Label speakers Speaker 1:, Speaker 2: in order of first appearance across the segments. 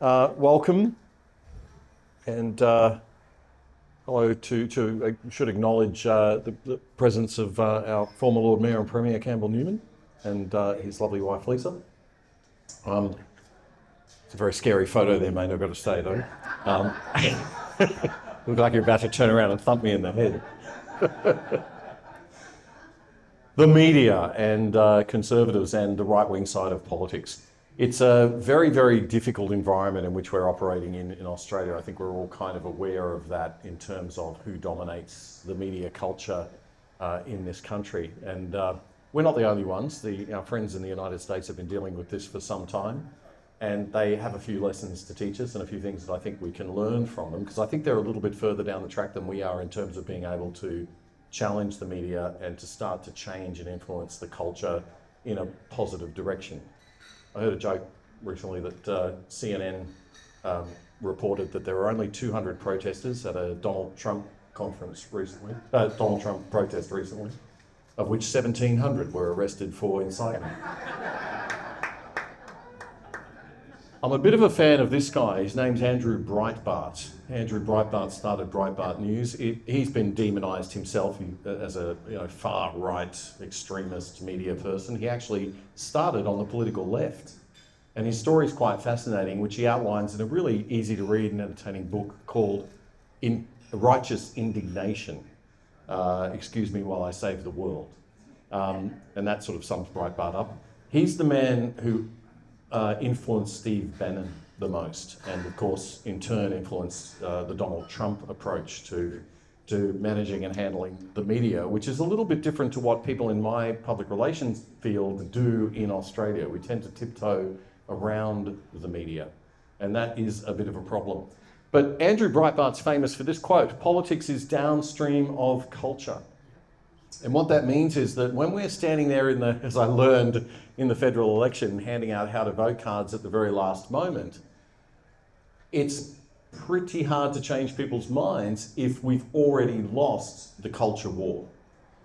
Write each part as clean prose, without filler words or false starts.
Speaker 1: Welcome, and hello to should acknowledge the presence of our former Lord Mayor and Premier Campbell Newman and his lovely wife Lisa. It's a very scary photo there, mate, I've got to say, though. Look like you're about to turn around and thump me in the head. The media and conservatives and the right-wing side of politics. It's a very, very difficult environment in which we're operating in Australia. I think we're all kind of aware of that in terms of who dominates the media culture in this country. And we're not the only ones. Our friends in the United States have been dealing with this for some time, and they have a few lessons to teach us and a few things that I think we can learn from them, because I think they're a little bit further down the track than we are in terms of being able to challenge the media and to start to change and influence the culture in a positive direction. I heard a joke recently that CNN reported that there were only 200 protesters at a Donald Trump protest recently, of which 1,700 were arrested for incitement. I'm a bit of a fan of this guy. His name's Andrew Breitbart. Andrew Breitbart started Breitbart News. He's been demonised himself as a far-right extremist media person. He actually started on the political left. And his story is quite fascinating, which he outlines in a really easy-to-read and entertaining book called Righteous Indignation. Excuse me while I save the world. And that sort of sums Breitbart up. He's the man who influenced Steve Bannon the most, and of course in turn influenced the Donald Trump approach to managing and handling the media, which is a little bit different to what people in my public relations field do in Australia. We tend to tiptoe around the media, and that is a bit of a problem. But Andrew Breitbart's famous for this quote: "Politics is downstream of culture." And what that means is that when we're standing there as I learned in the federal election, handing out how to vote cards at the very last moment, it's pretty hard to change people's minds if we've already lost the culture war.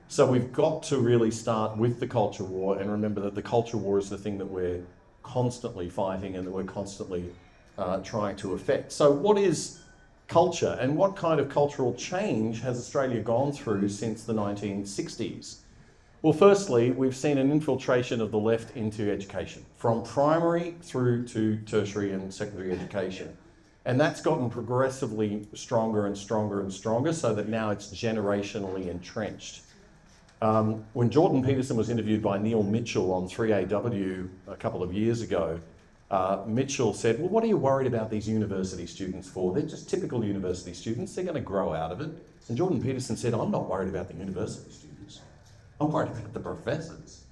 Speaker 1: So we've got to really start with the culture war and remember that the culture war is the thing that we're constantly fighting and that we're constantly trying to affect. So what is culture, and what kind of cultural change has Australia gone through since the 1960s? Well, firstly, we've seen an infiltration of the left into education, from primary through to tertiary and secondary education. And that's gotten progressively stronger and stronger and stronger, so that now it's generationally entrenched. When Jordan Peterson was interviewed by Neil Mitchell on 3AW a couple of years ago, Mitchell said, "Well, what are you worried about these university students for? They're just typical university students. They're going to grow out of it." And Jordan Peterson said, "I'm not worried about the university students. I'm worried about the professors."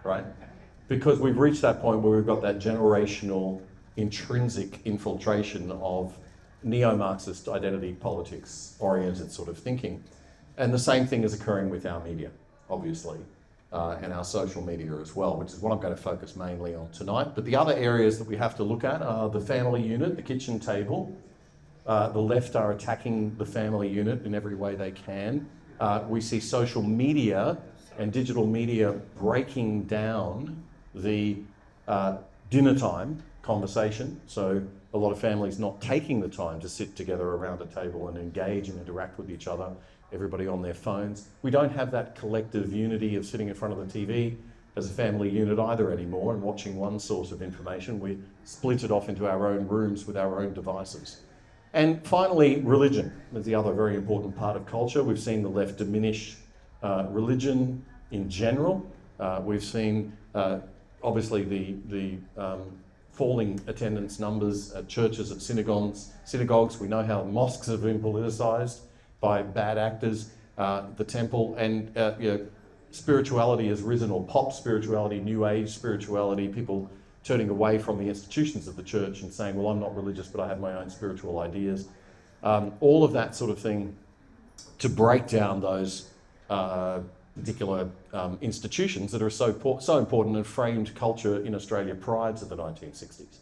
Speaker 1: Right? Because we've reached that point where we've got that generational intrinsic infiltration of neo-Marxist identity politics oriented sort of thinking. And the same thing is occurring with our media, obviously. And our social media as well, which is what I'm going to focus mainly on tonight. But the other areas that we have to look at are the family unit, the kitchen table. The left are attacking the family unit in every way they can. We see social media and digital media breaking down the dinner time conversation. So a lot of families not taking the time to sit together around a table and engage and interact with each other. Everybody on their phones. We don't have that collective unity of sitting in front of the TV as a family unit either anymore and watching one source of information. We split it off into our own rooms with our own devices. And finally, religion is the other very important part of culture. We've seen the left diminish religion in general. We've seen obviously the falling attendance numbers at churches, at synagogues. We know how mosques have been politicised by bad actors, the temple, and spirituality has risen, or pop spirituality, new age spirituality, people turning away from the institutions of the church and saying, well, I'm not religious, but I have my own spiritual ideas. All of that sort of thing to break down those particular institutions that are so important and framed culture in Australia prior to the 1960s.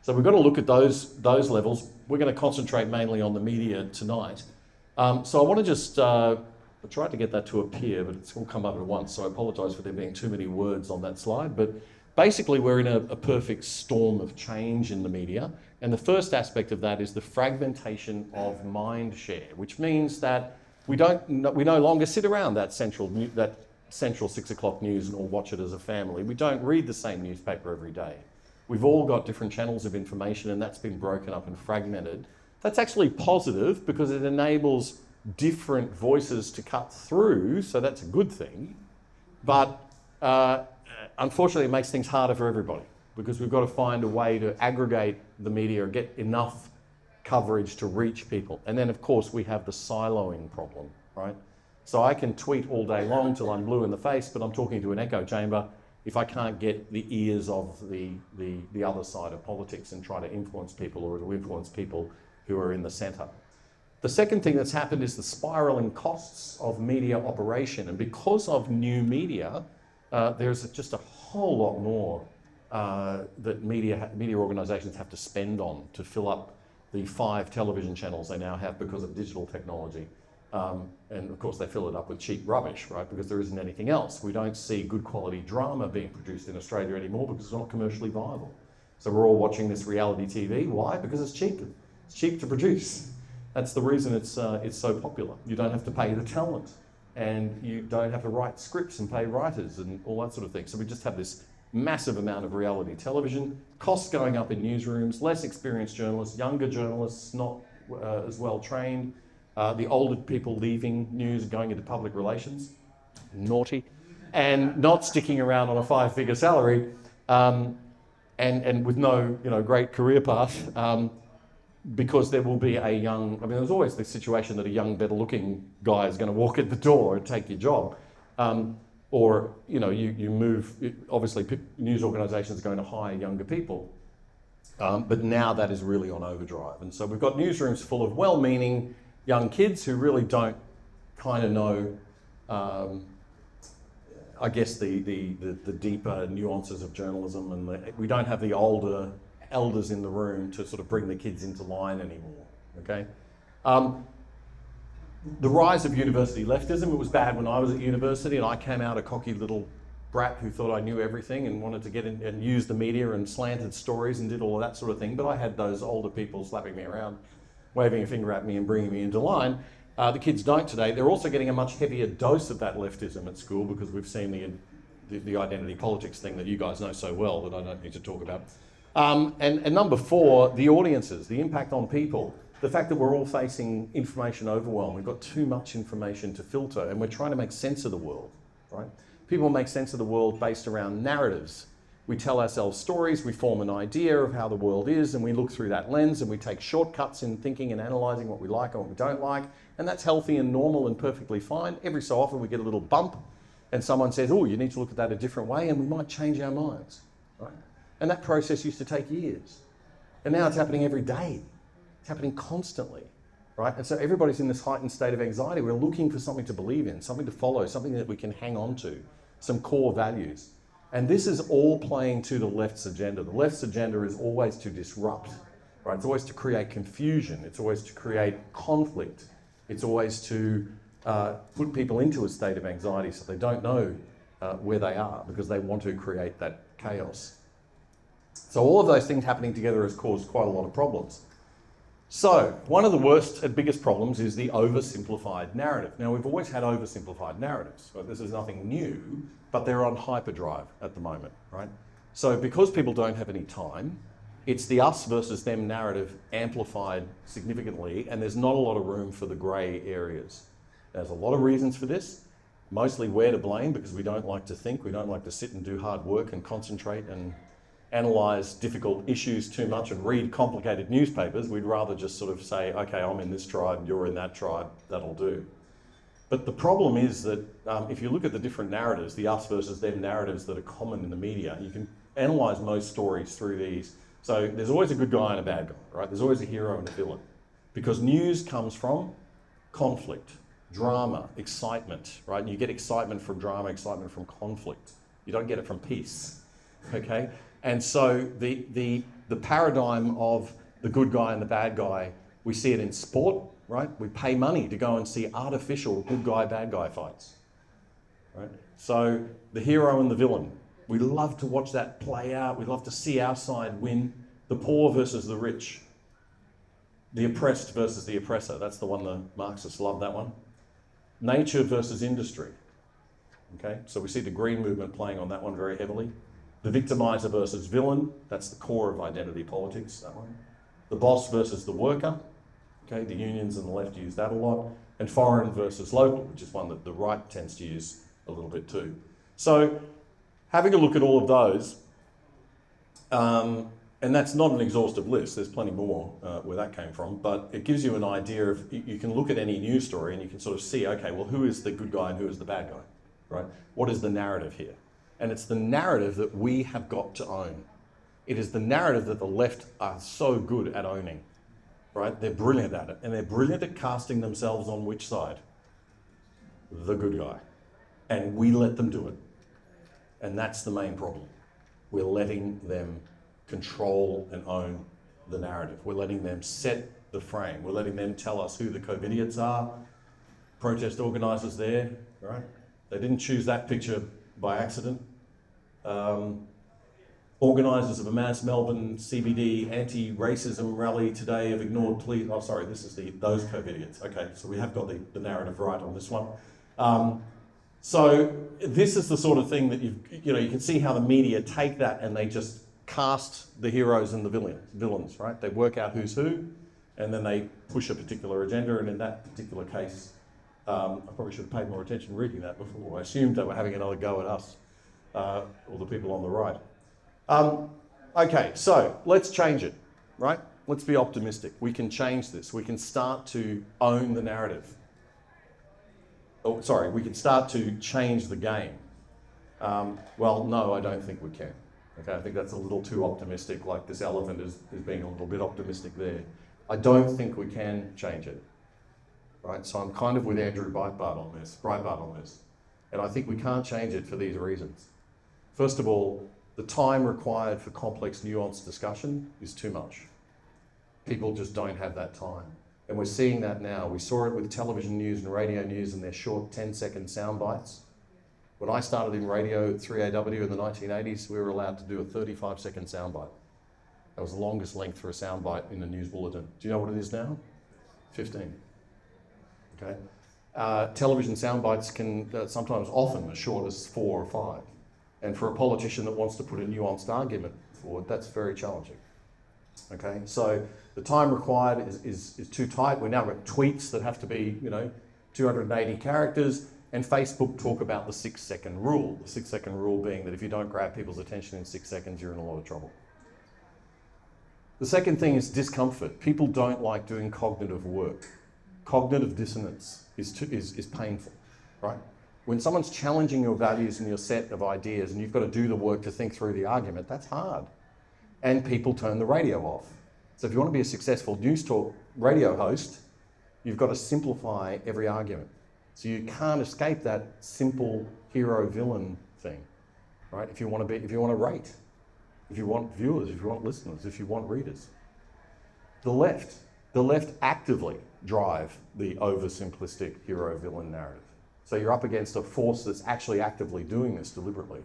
Speaker 1: So we've got to look at those levels. We're going to concentrate mainly on the media tonight. So I want to just, I tried to get that to appear, but it's all come up at once, so I apologise for there being too many words on that slide. But basically we're in a perfect storm of change in the media. And the first aspect of that is the fragmentation of mind share, which means that we no longer sit around that central 6 o'clock news and all watch it as a family. We don't read the same newspaper every day. We've all got different channels of information, and that's been broken up and fragmented. That's actually positive because it enables different voices to cut through, so that's a good thing. But unfortunately, it makes things harder for everybody because we've got to find a way to aggregate the media or get enough coverage to reach people. And then, of course, we have the siloing problem, right? So I can tweet all day long till I'm blue in the face, but I'm talking to an echo chamber if I can't get the ears of the other side of politics and try to influence people or to influence people who are in the centre. The second thing that's happened is the spiralling costs of media operation. And because of new media, there's just a whole lot more that media organisations have to spend on to fill up the 5 television channels they now have because of digital technology. And of course they fill it up with cheap rubbish, right? Because there isn't anything else. We don't see good quality drama being produced in Australia anymore because it's not commercially viable. So we're all watching this reality TV. Why? Because it's cheap. It's cheap to produce. That's the reason it's so popular. You don't have to pay the talent, and you don't have to write scripts and pay writers and all that sort of thing. So we just have this massive amount of reality television, costs going up in newsrooms, less experienced journalists, younger journalists not as well trained, the older people leaving news and going into public relations, naughty, and not sticking around on a 5-figure salary, and with no great career path. Because there will be there's always the situation that a young, better-looking guy is going to walk at the door and take your job. Or you move, obviously news organisations are going to hire younger people. But now that is really on overdrive. And so we've got newsrooms full of well-meaning young kids who really don't kind of know, I guess, the deeper nuances of journalism, and we don't have the older elders in the room to sort of bring the kids into line anymore, okay? The rise of university leftism, it was bad when I was at university and I came out a cocky little brat who thought I knew everything and wanted to get in and use the media and slanted stories and did all of that sort of thing, but I had those older people slapping me around, waving a finger at me and bringing me into line. The kids don't today. They're also getting a much heavier dose of that leftism at school because we've seen the identity politics thing that you guys know so well that I don't need to talk about. And number 4, the audiences, the impact on people. The fact that we're all facing information overwhelm. We've got too much information to filter and we're trying to make sense of the world, right? People make sense of the world based around narratives. We tell ourselves stories, we form an idea of how the world is, and we look through that lens and we take shortcuts in thinking and analysing what we like and what we don't like. And that's healthy and normal and perfectly fine. Every so often we get a little bump and someone says, oh, you need to look at that a different way, and we might change our minds, right? And that process used to take years. And now it's happening every day. It's happening constantly, right? And so everybody's in this heightened state of anxiety. We're looking for something to believe in, something to follow, something that we can hang on to, some core values. And this is all playing to the left's agenda. The left's agenda is always to disrupt, right? It's always to create confusion. It's always to create conflict. It's always to put people into a state of anxiety so they don't know where they are because they want to create that chaos. So all of those things happening together has caused quite a lot of problems. So one of the worst and biggest problems is the oversimplified narrative. Now, we've always had oversimplified narratives. So this is nothing new, but they're on hyperdrive at the moment, right? So because people don't have any time, it's the us versus them narrative amplified significantly, and there's not a lot of room for the grey areas. There's a lot of reasons for this, mostly we're to blame because we don't like to think, we don't like to sit and do hard work and concentrate and analyse difficult issues too much and read complicated newspapers. We'd rather just sort of say, okay, I'm in this tribe, you're in that tribe, that'll do. But the problem is that if you look at the different narratives, the us versus them narratives that are common in the media, you can analyse most stories through these. So there's always a good guy and a bad guy, right? There's always a hero and a villain. Because news comes from conflict, drama, excitement, right? And you get excitement from drama, excitement from conflict. You don't get it from peace, okay? And so the paradigm of the good guy and the bad guy, we see it in sport, right? We pay money to go and see artificial good guy, bad guy fights, right? So the hero and the villain, We love to watch that play out. We love to see our side win. The poor versus the rich. The oppressed versus the oppressor. That's the one the Marxists love, that one. Nature versus industry. Okay, so we see the Green Movement playing on that one very heavily. The victimizer versus villain. That's the core of identity politics, that one. The boss versus the worker. Okay, the unions and the left use that a lot. And foreign versus local, which is one that the right tends to use a little bit too. So having a look at all of those, and that's not an exhaustive list, there's plenty more where that came from, but it gives you an idea of, you can look at any news story and you can sort of see, okay, well, who is the good guy and who is the bad guy, right? What is the narrative here? And it's the narrative that we have got to own. It is the narrative that the left are so good at owning, right? They're brilliant at it, and they're brilliant at casting themselves on which side? The good guy. And we let them do it. And that's the main problem. We're letting them control and own the narrative. We're letting them set the frame. We're letting them tell us who the COVIDiots are. Protest organisers there, right? They didn't choose that picture by accident. Organisers of a mass Melbourne CBD anti-racism rally today have ignored pleas. Oh, sorry, this is those COVIDiots. Okay, so we have got the narrative right on this one. So this is the sort of thing that you can see how the media take that and they just cast the heroes and the villains, right? They work out who's who, and then they push a particular agenda. And in that particular case, I probably should have paid more attention reading that before. I assumed they were having another go at us, or the people on the right. Okay, so let's change it, right? Let's be optimistic. We can change this. We can start to own the narrative. Oh, sorry, we can start to change the game. Well, no, I don't think we can. Okay, I think that's a little too optimistic, like this elephant is being a little bit optimistic there. I don't think we can change it, right? So I'm kind of with Andrew Breitbart on this. And I think we can't change it for these reasons. First of all, the time required for complex, nuanced discussion is too much. People just don't have that time. And we're seeing that now. We saw it with television news and radio news and their short 10-second sound bites. When I started in radio at 3AW in the 1980s, we were allowed to do a 35-second soundbite. That was the longest length for a soundbite in a news bulletin. Do you know what it is now? 15. Okay. Television soundbites can sometimes, often, as short as 4 or 5. And for a politician that wants to put a nuanced argument forward, that's very challenging. Okay, so the time required is too tight. We now got tweets that have to be, 280 characters. And Facebook talk about the 6-second rule. The 6-second rule being that if you don't grab people's attention in 6 seconds, you're in a lot of trouble. The second thing is discomfort. People don't like doing cognitive work. Cognitive dissonance is painful, right? When someone's challenging your values and your set of ideas and you've got to do the work to think through the argument, that's hard. And people turn the radio off. So if you want to be a successful news talk radio host, you've got to simplify every argument. So you can't escape that simple hero-villain thing, right? If you want to rate, if you want viewers, if you want listeners, if you want readers. The left actively drive the oversimplistic hero-villain narrative. So you're up against a force that's actually actively doing this deliberately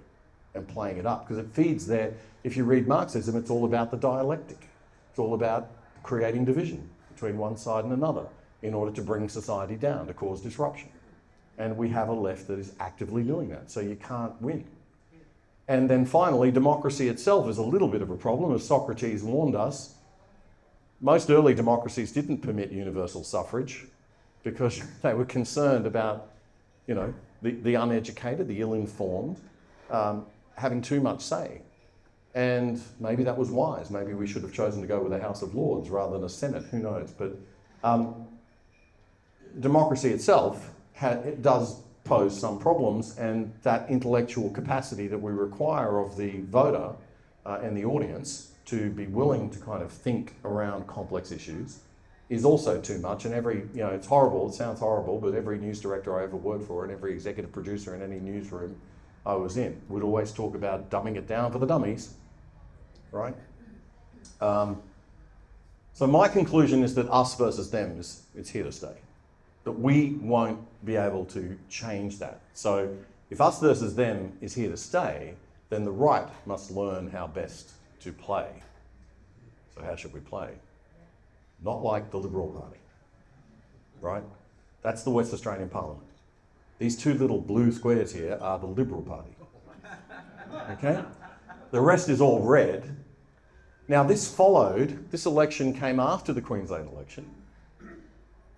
Speaker 1: and playing it up, because it feeds their, if you read Marxism, it's all about the dialectic. It's all about creating division between one side and another in order to bring society down, to cause disruption. And we have a left that is actively doing that, so you can't win. And then finally, democracy itself is a little bit of a problem. As Socrates warned us, most early democracies didn't permit universal suffrage because they were concerned about, the uneducated, the ill-informed, having too much say. And maybe that was wise. Maybe we should have chosen to go with a House of Lords rather than a Senate, who knows? But democracy itself, it does pose some problems, and that intellectual capacity that we require of the voter and the audience to be willing to kind of think around complex issues is also too much. And it's horrible, it sounds horrible, but every news director I ever worked for and every executive producer in any newsroom I was in would always talk about dumbing it down for the dummies, right? So my conclusion is that us versus them is here to stay. That we won't be able to change that. So if us versus them is here to stay, then the right must learn how best to play. So how should we play? Not like the Liberal Party, right? That's the West Australian Parliament. These two little blue squares here are the Liberal Party, okay? The rest is all red. Now this election came after the Queensland election,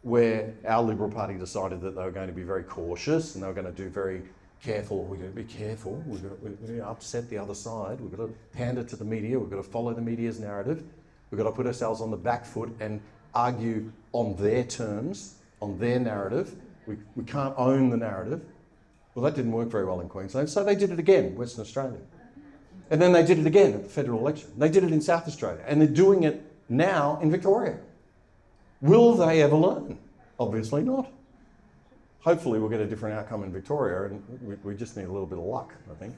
Speaker 1: where our Liberal Party decided that they were going to be very cautious and they were going to do very careful. We're going to be careful. We're going to upset the other side. We've got to pander to the media. We've got to follow the media's narrative. We've got to put ourselves on the back foot and argue on their terms, on their narrative. We can't own the narrative. Well, that didn't work very well in Queensland, so they did it again in Western Australia. And then they did it again at the federal election. They did it in South Australia, and they're doing it now in Victoria. Will they ever learn? Obviously not. Hopefully we'll get a different outcome in Victoria, and we just need a little bit of luck, I think.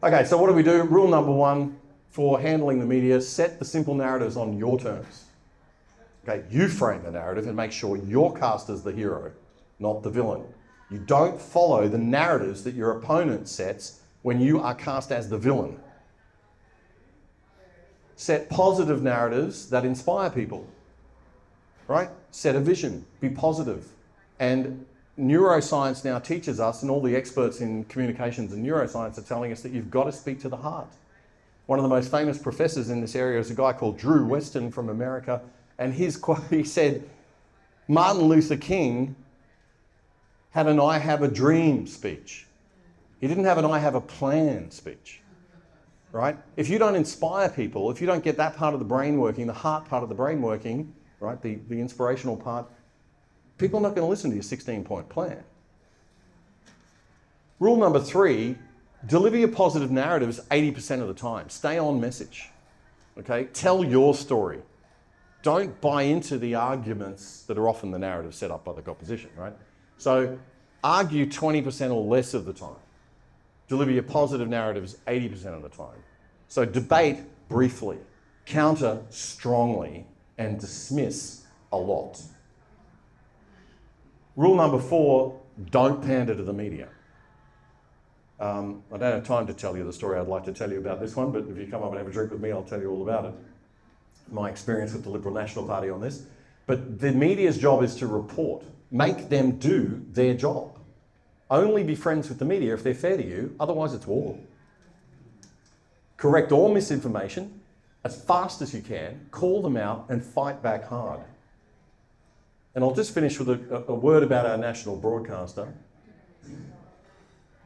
Speaker 1: Okay, so what do? Rule number one for handling the media: set the simple narratives on your terms. Okay, you frame the narrative and make sure you're cast as the hero, not the villain. You don't follow the narratives that your opponent sets when you are cast as the villain. Set positive narratives that inspire people, right? Set a vision, be positive. And neuroscience now teaches us, and all the experts in communications and neuroscience are telling us, that you've got to speak to the heart. One of the most famous professors in this area is a guy called Drew Weston from America, and his quote, he said, Martin Luther King had an I have a dream speech. He didn't have an I have a plan speech, right? If you don't inspire people, if you don't get that part of the brain working, the heart part of the brain working, right, the inspirational part, people are not going to listen to your 16-point plan. Rule number 3, deliver your positive narratives 80% of the time. Stay on message, okay? Tell your story. Don't buy into the arguments that are often the narrative set up by the opposition, right? So argue 20% or less of the time. Deliver your positive narratives 80% of the time. So debate briefly, counter strongly, and dismiss a lot. Rule number 4, don't pander to the media. I don't have time to tell you the story I'd like to tell you about this one, but if you come up and have a drink with me, I'll tell you all about it. My experience with the Liberal National Party on this. But the media's job is to report. Make them do their job. Only be friends with the media if they're fair to you, otherwise it's war. Correct all misinformation as fast as you can, call them out and fight back hard. And I'll just finish with a word about our national broadcaster.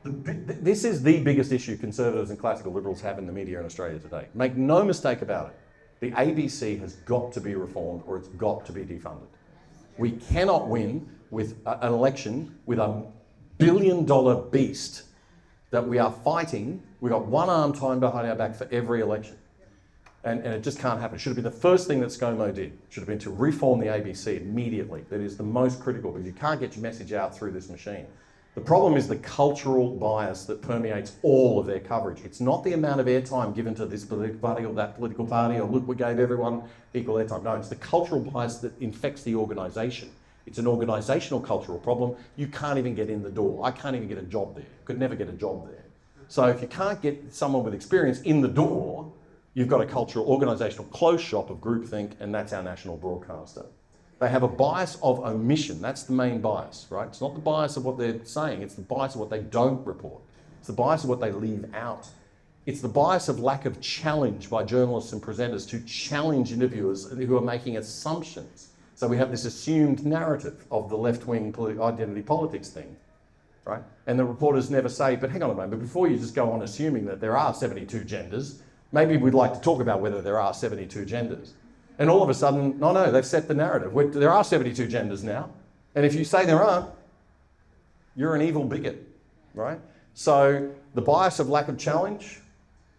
Speaker 1: This is the biggest issue Conservatives and classical Liberals have in the media in Australia today. Make no mistake about it. The ABC has got to be reformed, or it's got to be defunded. We cannot win with an election with a billion-dollar beast that we are fighting. We've got one arm tied behind our back for every election. And it just can't happen. It should have been the first thing that ScoMo did. It should have been to reform the ABC immediately. That is the most critical, because you can't get your message out through this machine. The problem is the cultural bias that permeates all of their coverage. It's not the amount of airtime given to this political party or that political party, or look, we gave everyone equal airtime. No, it's the cultural bias that infects the organisation. It's an organisational cultural problem. You can't even get in the door. I can't even get a job there. Could never get a job there. So if you can't get someone with experience in the door, you've got a cultural, organisational close shop of groupthink, and that's our national broadcaster. They have a bias of omission. That's the main bias, right? It's not the bias of what they're saying. It's the bias of what they don't report. It's the bias of what they leave out. It's the bias of lack of challenge by journalists and presenters to challenge interviewers who are making assumptions. So we have this assumed narrative of the left-wing identity politics thing, right? And the reporters never say, but hang on a moment, before you just go on assuming that there are 72 genders, maybe we'd like to talk about whether there are 72 genders. And all of a sudden, no, they've set the narrative. There are 72 genders now. And if you say there aren't, you're an evil bigot, right? So the bias of lack of challenge,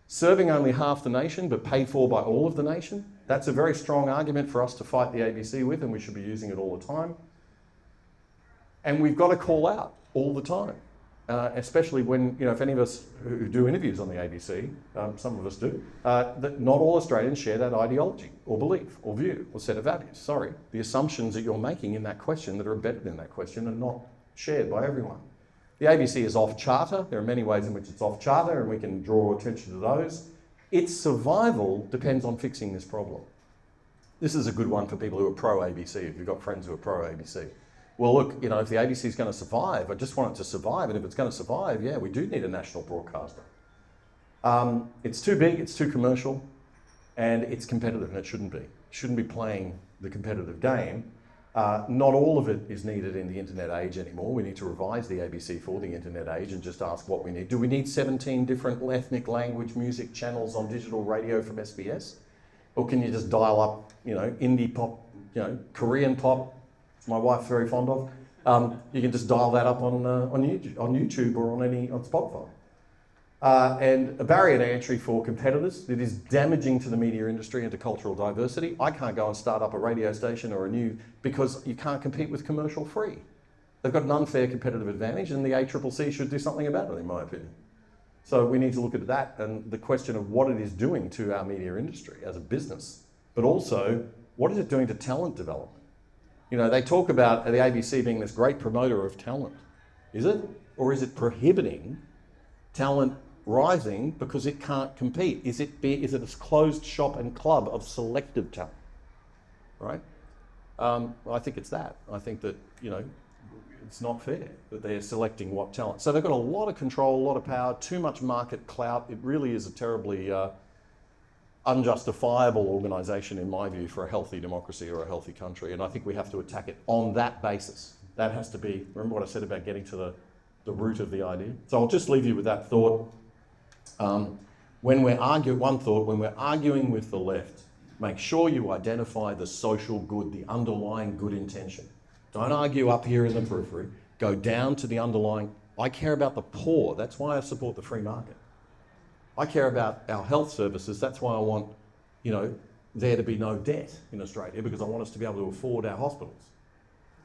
Speaker 1: serving only half the nation but paid for by all of the nation, that's a very strong argument for us to fight the ABC with, and we should be using it all the time. And we've got to call out all the time. Especially when, if any of us who do interviews on the ABC, some of us do, that not all Australians share that ideology or belief or view or set of values. Sorry. The assumptions that you're making in that question that are embedded in that question are not shared by everyone. The ABC is off charter. There are many ways in which it's off charter, and we can draw attention to those. Its survival depends on fixing this problem. This is a good one for people who are pro-ABC, if you've got friends who are pro-ABC. Well, look, you know, if the ABC is going to survive, I just want it to survive, and if it's going to survive, yeah, we do need a national broadcaster. It's too big, it's too commercial, and it's competitive, and it shouldn't be. It shouldn't be playing the competitive game. Not all of it is needed in the internet age anymore. We need to revise the ABC for the internet age and just ask what we need. Do we need 17 different ethnic language music channels on digital radio from SBS? Or can you just dial up, you know, indie pop, you know, Korean pop, my wife's very fond of. You can just dial that up on YouTube or on Spotify. And a barrier to entry for competitors that is damaging to the media industry and to cultural diversity. I can't go and start up a radio station or because you can't compete with commercial free. They've got an unfair competitive advantage, and the ACCC should do something about it, in my opinion. So we need to look at that and the question of what it is doing to our media industry as a business, but also what is it doing to talent development? You know, they talk about the ABC being this great promoter of talent. Is it? Or is it prohibiting talent rising because it can't compete? Is it a closed shop and club of selective talent, right? I think it's that. I think that, you know, it's not fair that they're selecting what talent. So they've got a lot of control, a lot of power, too much market clout. It really is a terribly unjustifiable organisation, in my view, for a healthy democracy or a healthy country. And I think we have to attack it on that basis. That has to be, remember what I said about getting to the root of the idea? So I'll just leave you with that thought. When we're arguing with the left, make sure you identify the social good, the underlying good intention. Don't argue up here in the periphery. Go down to the underlying. I care about the poor. That's why I support the free market. I care about our health services. That's why I want, you know, there to be no debt in Australia, because I want us to be able to afford our hospitals,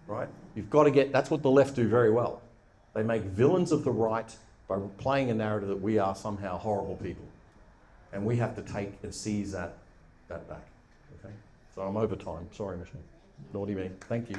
Speaker 1: right? You've got to get, that's what the left do very well. They make villains of the right by playing a narrative that we are somehow horrible people. And we have to take and seize that back, okay? So I'm over time. Sorry, Michelle. Naughty me. Thank you.